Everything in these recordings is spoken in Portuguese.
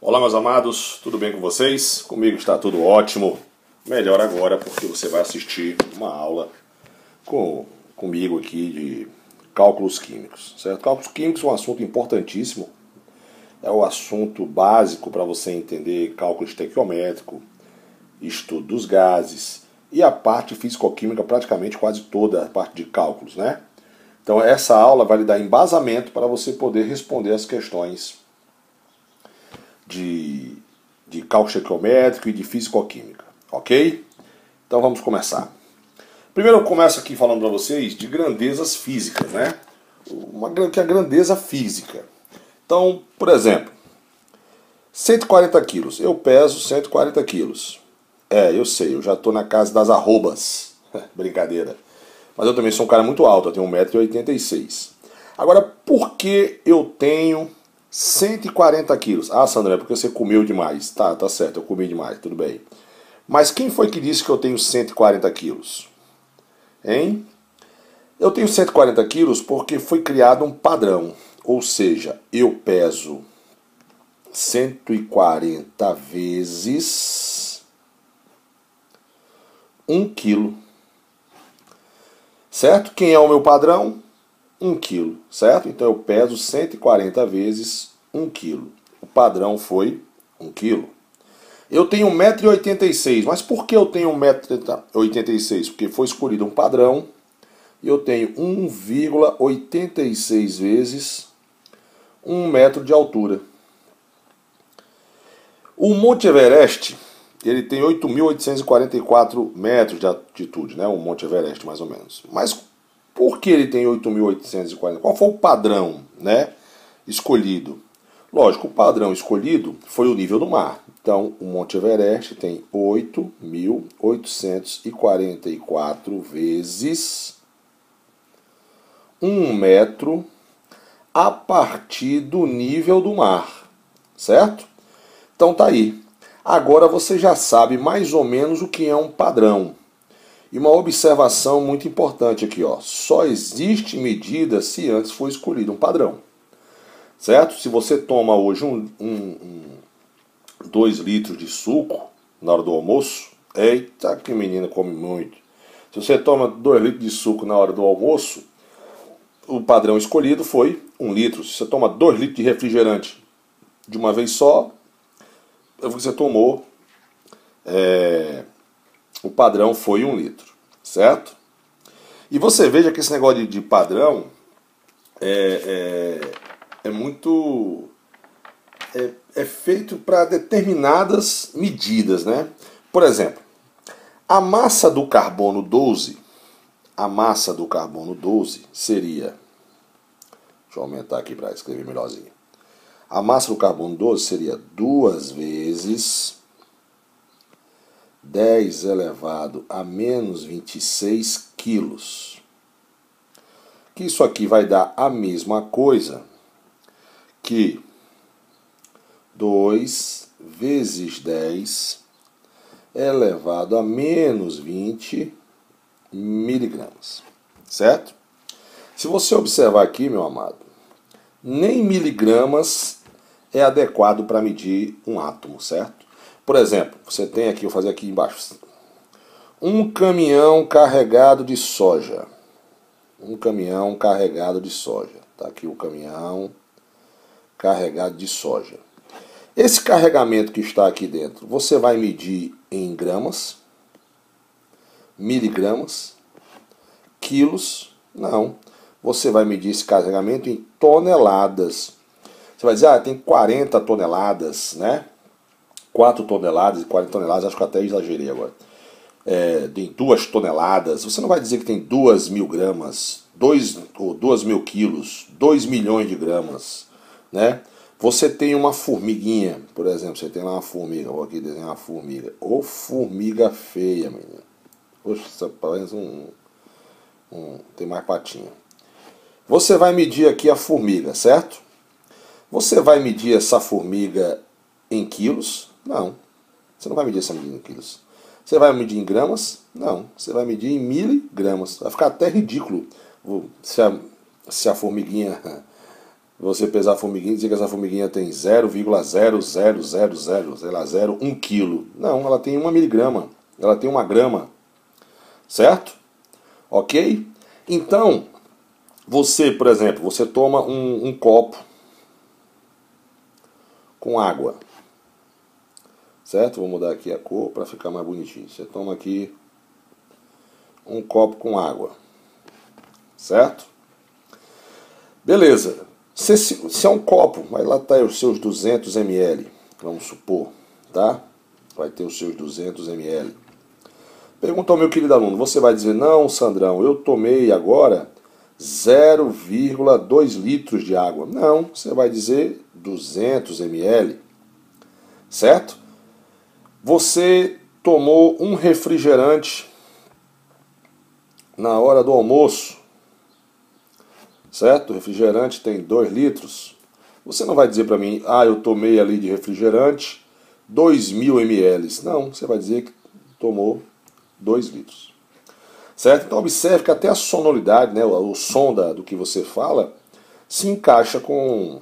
Olá, meus amados, tudo bem com vocês? Comigo está tudo ótimo. Melhor agora porque você vai assistir uma aula comigo aqui de cálculos químicos, certo? Cálculos químicos é um assunto importantíssimo, é o assunto básico para você entender cálculo estequiométrico, estudo dos gases e a parte físico-química, praticamente quase toda a parte de cálculos, né? Então essa aula vai lhe dar embasamento para você poder responder as questões de cálculo estequiométrico e de físico-química, ok? Então vamos começar. Primeiro eu começo aqui falando para vocês de grandezas físicas, né? Que é a grandeza física. Então, por exemplo, 140 quilos. Eu peso 140 quilos. Eu sei, eu já estou na casa das arrobas. Brincadeira. Mas eu também sou um cara muito alto, eu tenho 1,86 m. Agora, por que eu tenho 140 quilos? Ah, Sandro, é porque você comeu demais. Tá certo, eu comi demais, tudo bem. Mas quem foi que disse que eu tenho 140 quilos? Hein? Eu tenho 140 quilos porque foi criado um padrão. Ou seja, eu peso 140 vezes 1 quilo. Certo? Quem é o meu padrão? 1 quilo, certo? Então eu peso 140 vezes 1 quilo. O padrão foi 1 quilo. Eu tenho 1,86 m, mas por que eu tenho 1,86 m? Porque foi escolhido um padrão e eu tenho 1,86 vezes 1 metro de altura. O Monte Everest, ele tem 8.844 metros de altitude, né? O Monte Everest, mais ou menos. Mas por que ele tem 8.840? Qual foi o padrão, né, escolhido? Lógico, o padrão escolhido foi o nível do mar. Então, o Monte Everest tem 8.844 vezes 1 metro a partir do nível do mar, certo? Então tá aí. Agora você já sabe mais ou menos o que é um padrão. E uma observação muito importante aqui, ó. Só existe medida se antes for escolhido um padrão. Certo? Se você toma hoje 2 litros de suco na hora do almoço, eita, que menina come muito. Se você toma 2 litros de suco na hora do almoço, o padrão escolhido foi 1 litro. Se você toma 2 litros de refrigerante de uma vez só, você tomou, o padrão foi 1 litro, certo? E você veja que esse negócio de padrão é muito... É feito para determinadas medidas, né? Por exemplo, a massa do carbono 12, seria... Deixa eu aumentar aqui para escrever melhorzinho. A massa do carbono 12 seria 2 vezes 10 elevado a menos 26 quilos. Que isso aqui vai dar a mesma coisa que 2 vezes 10 elevado a menos 20 miligramas. Certo? Se você observar aqui, meu amado, nem miligramas é adequado para medir um átomo, certo? Por exemplo, você tem aqui, vou fazer aqui embaixo, um caminhão carregado de soja. Um caminhão carregado de soja. Tá aqui o caminhão carregado de soja. Esse carregamento que está aqui dentro, você vai medir em gramas, miligramas, quilos? Não. Você vai medir esse carregamento em toneladas. Você vai dizer, tem 40 toneladas, né? 4 toneladas e 40 toneladas, acho que até exagerei agora. Tem 2 toneladas. Você não vai dizer que tem 2.000 gramas, 2.000 quilos, 2 milhões de gramas, né? Você tem uma formiguinha, por exemplo, você tem lá uma formiga, vou aqui desenhar uma formiga. Ô, formiga feia, menina. Poxa, parece tem mais patinha. Você vai medir aqui a formiga, certo? Você vai medir essa formiga em quilos? Não. Você não vai medir essa medida em quilos. Você vai medir em gramas? Não. Você vai medir em miligramas. Vai ficar até ridículo se a formiguinha Você pesar a formiguinha e dizer que essa formiguinha tem 0,000001 quilo. Não, ela tem 1 miligrama. Ela tem 1 grama. Certo? Ok? Então, você, por exemplo, você toma um copo com água. Certo? Vou mudar aqui a cor para ficar mais bonitinho. Você toma aqui um copo com água. Certo? Beleza. Se é um copo, vai lá tá os seus 200 ml, vamos supor, tá? Vai ter os seus 200 ml. Pergunta ao meu querido aluno, você vai dizer, não, Sandrão, eu tomei agora 0,2 litros de água. Não, você vai dizer 200 ml, certo? Você tomou um refrigerante na hora do almoço, certo? O refrigerante tem 2 litros. Você não vai dizer para mim, eu tomei ali de refrigerante 2.000 ml. Não, você vai dizer que tomou 2 litros. Certo? Então observe que até a sonoridade, né, o som do que você fala, se encaixa com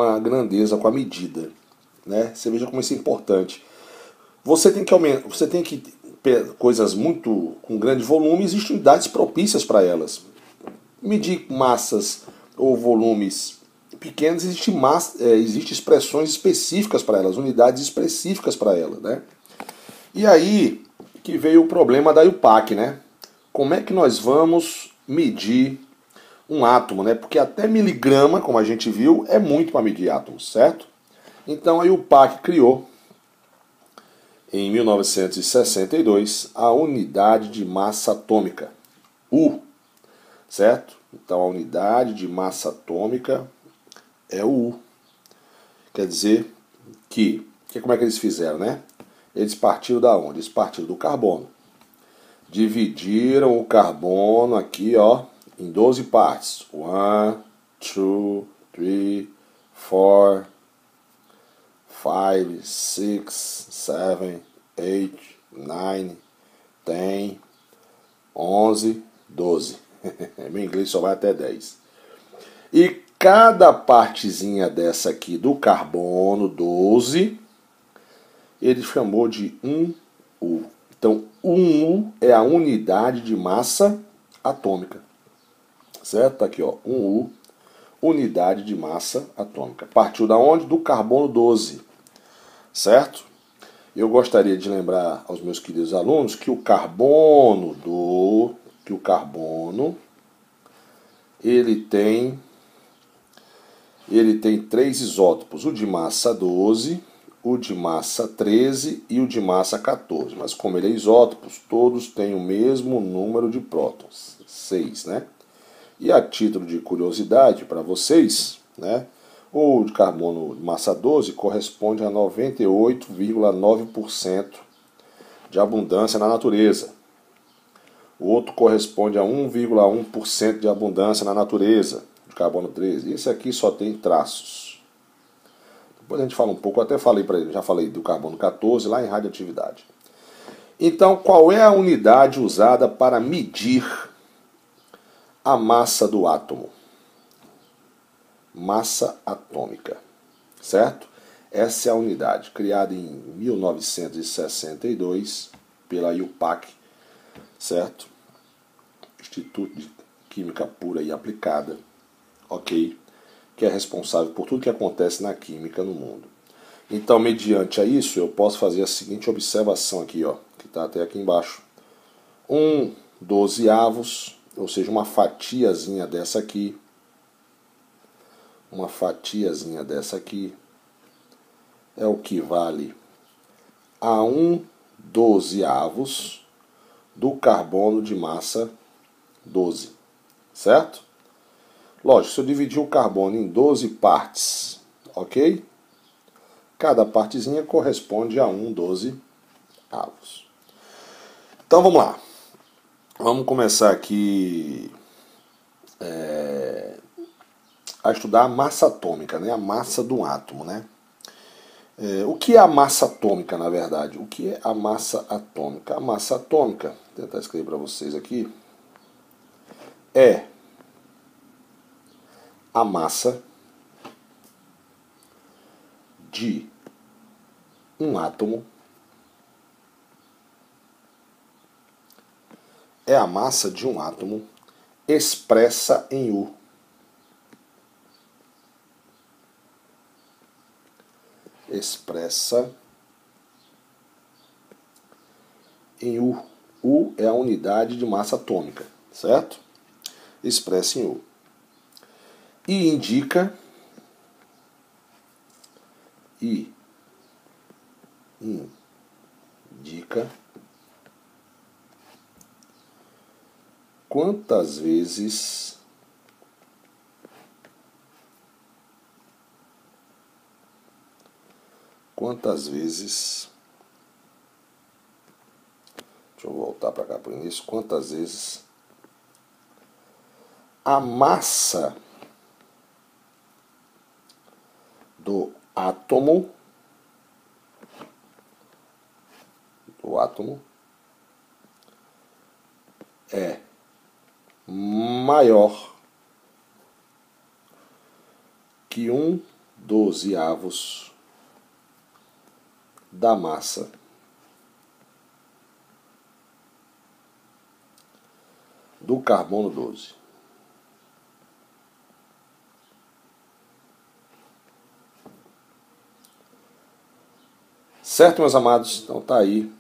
a grandeza, com a medida. Né? Você veja como isso é importante. Você tem que coisas muito com grande volume, existem unidades propícias para elas. Medir massas ou volumes pequenos, existem expressões específicas para elas, unidades específicas para elas, né? E aí que veio o problema da IUPAC, né? Como é que nós vamos medir um átomo, né? Porque até miligrama, como a gente viu, é muito para medir átomos, certo? Então a IUPAC criou, em 1962, a unidade de massa atômica, U. Certo? Então a unidade de massa atômica é o U. Quer dizer como é que eles fizeram, né? Eles partiram da onde? Eles partiram do carbono. Dividiram o carbono aqui, ó, em 12 partes. 1, 2, 3, 4, 5, 6, 7, 8, 9, 10, 11, 12. Meu inglês só vai até 10. E cada partezinha dessa aqui do carbono 12, ele chamou de 1U. Então, 1U é a unidade de massa atômica. Certo? Tá aqui, ó, 1U, unidade de massa atômica. Partiu da onde? Do carbono 12. Certo? Eu gostaria de lembrar aos meus queridos alunos que o carbono ele tem 3 isótopos, o de massa 12, o de massa 13 e o de massa 14. Mas como ele é isótopos, todos têm o mesmo número de prótons, 6, né? E a título de curiosidade para vocês, né? O de carbono de massa 12 corresponde a 98,9% de abundância na natureza. O outro corresponde a 1,1% de abundância na natureza, de carbono 13. Esse aqui só tem traços. Depois a gente fala um pouco, eu até falei para ele, já falei do carbono 14 lá em radioatividade. Então, qual é a unidade usada para medir a massa do átomo? Massa atômica, certo? Essa é a unidade, criada em 1962 pela IUPAC, certo? Instituto de Química Pura e Aplicada, ok? Que é responsável por tudo que acontece na química no mundo. Então, mediante a isso, eu posso fazer a seguinte observação aqui, ó, que está até aqui embaixo. 1/12, ou seja, uma fatiazinha dessa aqui, é o que vale a 1/12 do carbono de massa 12, certo? Lógico, se eu dividir o carbono em 12 partes, ok? Cada partezinha corresponde a 1/12. Então vamos lá. Vamos começar aqui a estudar a massa atômica, né? A massa do átomo, né? O que é a massa atômica, na verdade? O que é a massa atômica? A massa atômica, vou tentar escrever para vocês aqui, é a massa de um átomo é a massa de um átomo expressa em U. Expressa em U. U é a unidade de massa atômica, certo? Expressa em U. E indica quantas vezes deixa eu voltar para cá para o início, quantas vezes a massa do átomo é maior que 1/12 da massa do carbono 12. Certo, meus amados? Então tá aí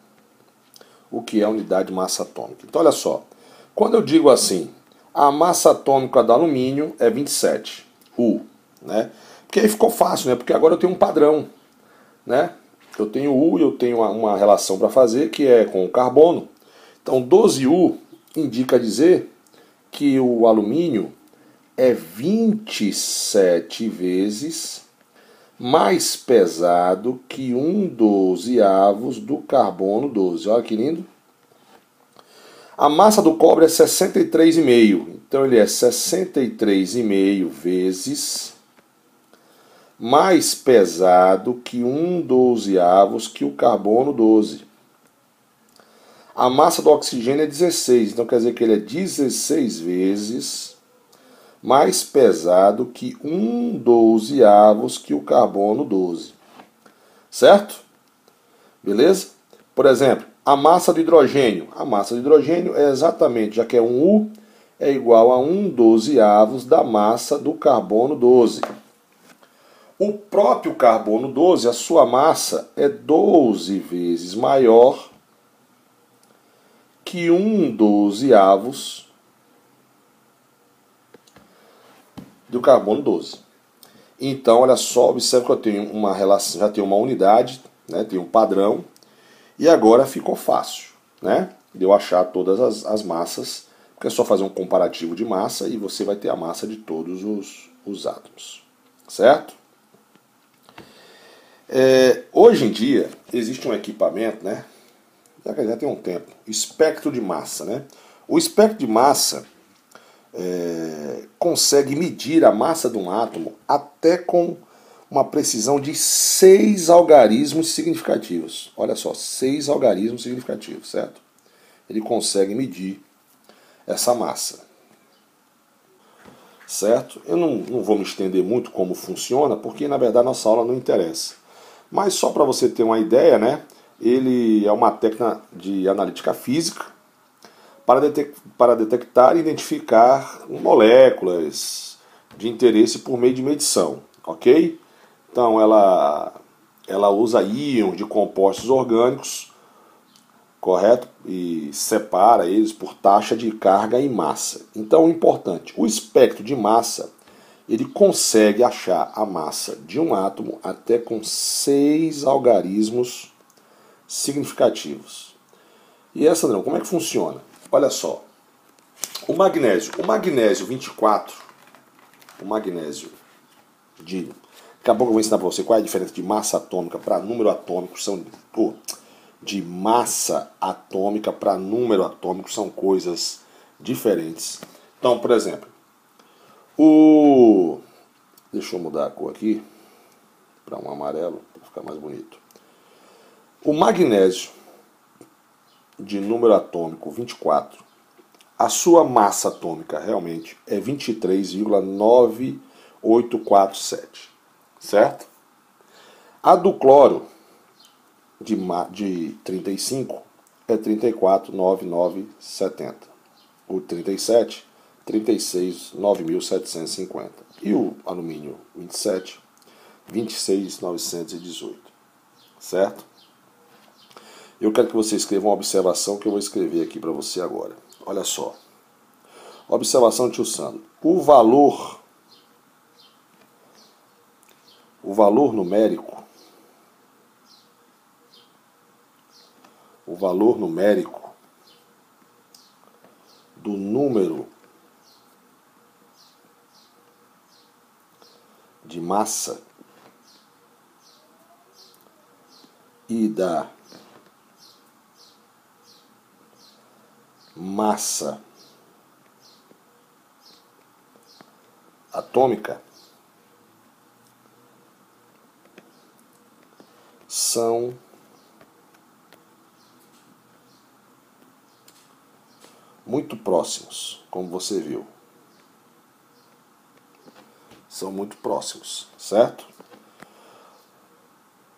o que é a unidade de massa atômica. Então olha só, quando eu digo assim, a massa atômica do alumínio é 27, U, né? Porque aí ficou fácil, né? Porque agora eu tenho um padrão, né? Eu tenho U e eu tenho uma relação para fazer que é com o carbono. Então 12U indica dizer que o alumínio é 27 vezes mais pesado que 1/12 do carbono 12. Olha que lindo. A massa do cobre é 63,5. Então ele é 63,5 vezes mais pesado que 1/12 que o carbono 12. A massa do oxigênio é 16. Então quer dizer que ele é 16 vezes mais pesado que 1/12 que o carbono 12. Certo? Beleza? Por exemplo, a massa do hidrogênio. A massa do hidrogênio é exatamente, já que é um U, é igual a 1/12 da massa do carbono 12. O próprio carbono 12, a sua massa é 12 vezes maior que 1/12 do carbono 12. Então, olha só, observe que eu tenho uma relação, já tenho uma unidade, né, tenho um padrão, e agora ficou fácil, né, de eu achar todas as massas, porque é só fazer um comparativo de massa e você vai ter a massa de todos os átomos, certo? Hoje em dia, existe um equipamento, né, já tem um tempo, espectro de massa, né? O espectro de massa consegue medir a massa de um átomo até com uma precisão de 6 algarismos significativos. Olha só, 6 algarismos significativos, certo? Ele consegue medir essa massa. Certo? Eu não vou me estender muito como funciona, porque na verdade nossa aula não interessa. Mas só para você ter uma ideia, né? Ele é uma técnica de analítica física para detectar e identificar moléculas de interesse por meio de medição, ok? Então ela usa íons de compostos orgânicos, correto? E separa eles por taxa de carga e massa. Então, o importante, o espectro de massa, ele consegue achar a massa de um átomo até com 6 algarismos significativos. E essa não, como é que funciona? Olha só, o magnésio 24, o magnésio de... Daqui a pouco eu vou ensinar para você qual é a diferença de massa atômica para número atômico, de massa atômica para número atômico, são coisas diferentes. Então, por exemplo, deixa eu mudar a cor aqui para um amarelo, para ficar mais bonito. O magnésio de número atômico 24, a sua massa atômica realmente é 23,9847, certo? A do cloro de 35 é 34.9970. O 37, 36.9.750. E o alumínio 27, 26.918. Certo? Eu quero que você escreva uma observação que eu vou escrever aqui para você agora. Olha só. Observação, tio Sandro. O valor numérico do número de massa e da massa atômica são muito próximos, como você viu. São muito próximos, certo?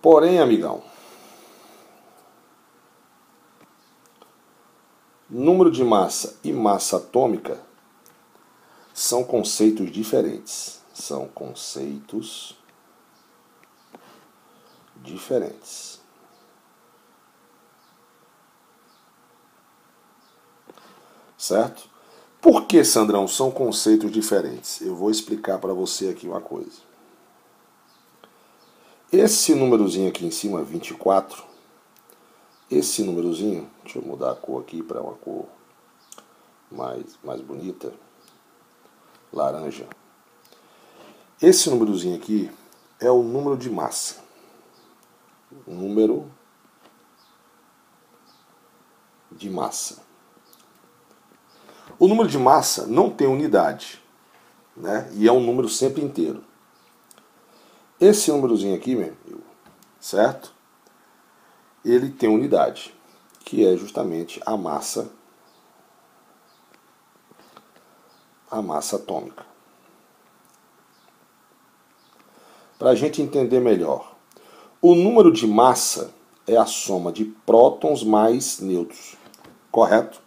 Porém, amigão, número de massa e massa atômica são conceitos diferentes. São conceitos diferentes. Certo? Por que, Sandrão, são conceitos diferentes? Eu vou explicar para você aqui uma coisa. Esse númerozinho aqui em cima, 24, esse númerozinho, deixa eu mudar a cor aqui para uma cor mais bonita, laranja. Esse númerozinho aqui é o número de massa. Número de massa. O número de massa não tem unidade, né? E é um número sempre inteiro. Esse númerozinho aqui, meu amigo, certo? Ele tem unidade, que é justamente a massa atômica. Para a gente entender melhor, o número de massa é a soma de prótons mais nêutrons, correto?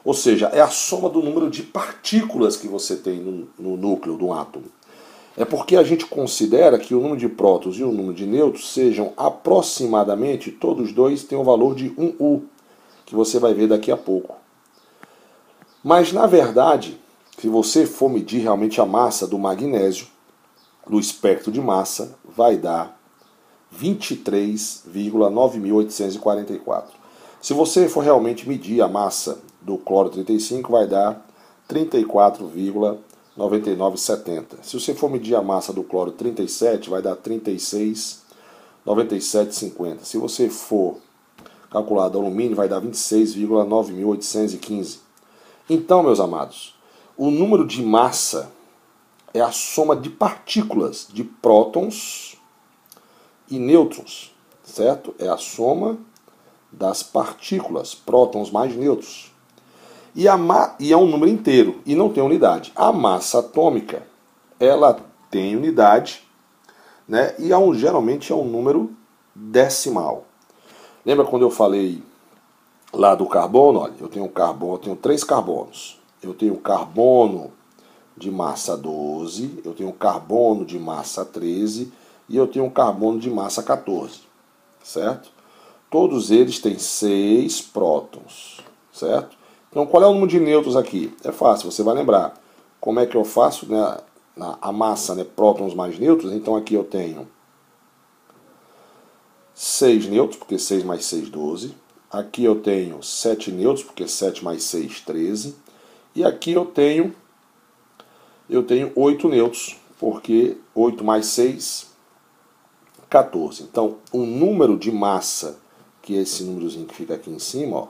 Ou seja, é a soma do número de partículas que você tem no núcleo do átomo. É porque a gente considera que o número de prótons e o número de nêutrons sejam aproximadamente, todos dois têm o valor de 1U, que você vai ver daqui a pouco. Mas, na verdade, se você for medir realmente a massa do magnésio, do espectro de massa, vai dar 23,9844. Se você for realmente medir a massa do cloro 35, vai dar 34,9970. Se você for medir a massa do cloro 37, vai dar 36,9750. Se você for calcular do alumínio, vai dar 26,9815. Então, meus amados, o número de massa é a soma de partículas, de prótons e nêutrons, certo? É a soma das partículas, prótons mais nêutrons. E é um número inteiro, e não tem unidade. A massa atômica, ela tem unidade, né? E geralmente é um número decimal. Lembra quando eu falei lá do carbono? Olha, eu tenho três carbonos. Eu tenho carbono de massa 12, eu tenho carbono de massa 13 e eu tenho carbono de massa 14, certo? Todos eles têm 6 prótons, certo? Então, qual é o número de nêutrons aqui? É fácil, você vai lembrar. Como é que eu faço, né? A massa, né? Prótons mais nêutrons. Então, aqui eu tenho 6 nêutrons, porque 6 mais 6, 12. Aqui eu tenho 7 nêutrons, porque 7 mais 6, 13. E aqui eu tenho 8 nêutrons, porque 8 mais 6, 14. Então, o número de massa, que é esse númerozinho que fica aqui em cima, ó,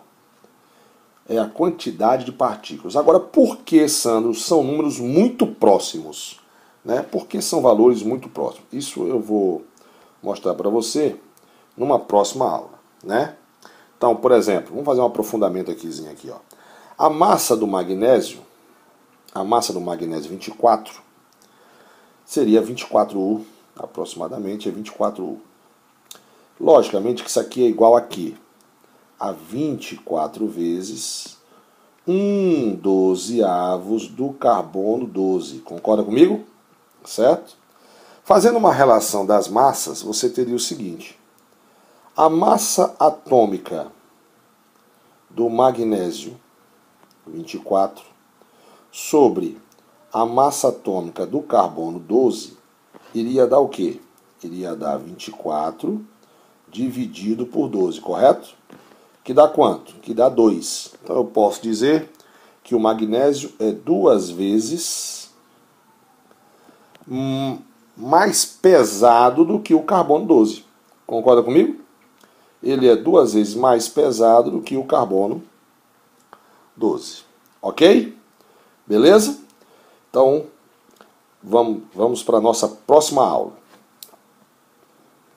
é a quantidade de partículas. Agora, por que, Sandro, são números muito próximos? Né? Porque são valores muito próximos. Isso eu vou mostrar para você numa próxima aula. Né? Então, por exemplo, vamos fazer um aprofundamento aqui. Ó. A massa do magnésio 24, seria 24U, aproximadamente, é 24U. Logicamente que isso aqui é igual a quê? A 24 vezes 1/12 do carbono 12. Concorda comigo? Certo? Fazendo uma relação das massas, você teria o seguinte. A massa atômica do magnésio, 24, sobre a massa atômica do carbono, 12, iria dar o quê? Iria dar 24 dividido por 12, correto? Que dá quanto? Que dá 2. Então eu posso dizer que o magnésio é 2 vezes mais pesado do que o carbono 12. Concorda comigo? Ele é 2 vezes mais pesado do que o carbono 12. Ok? Beleza? Então, vamos para a nossa próxima aula.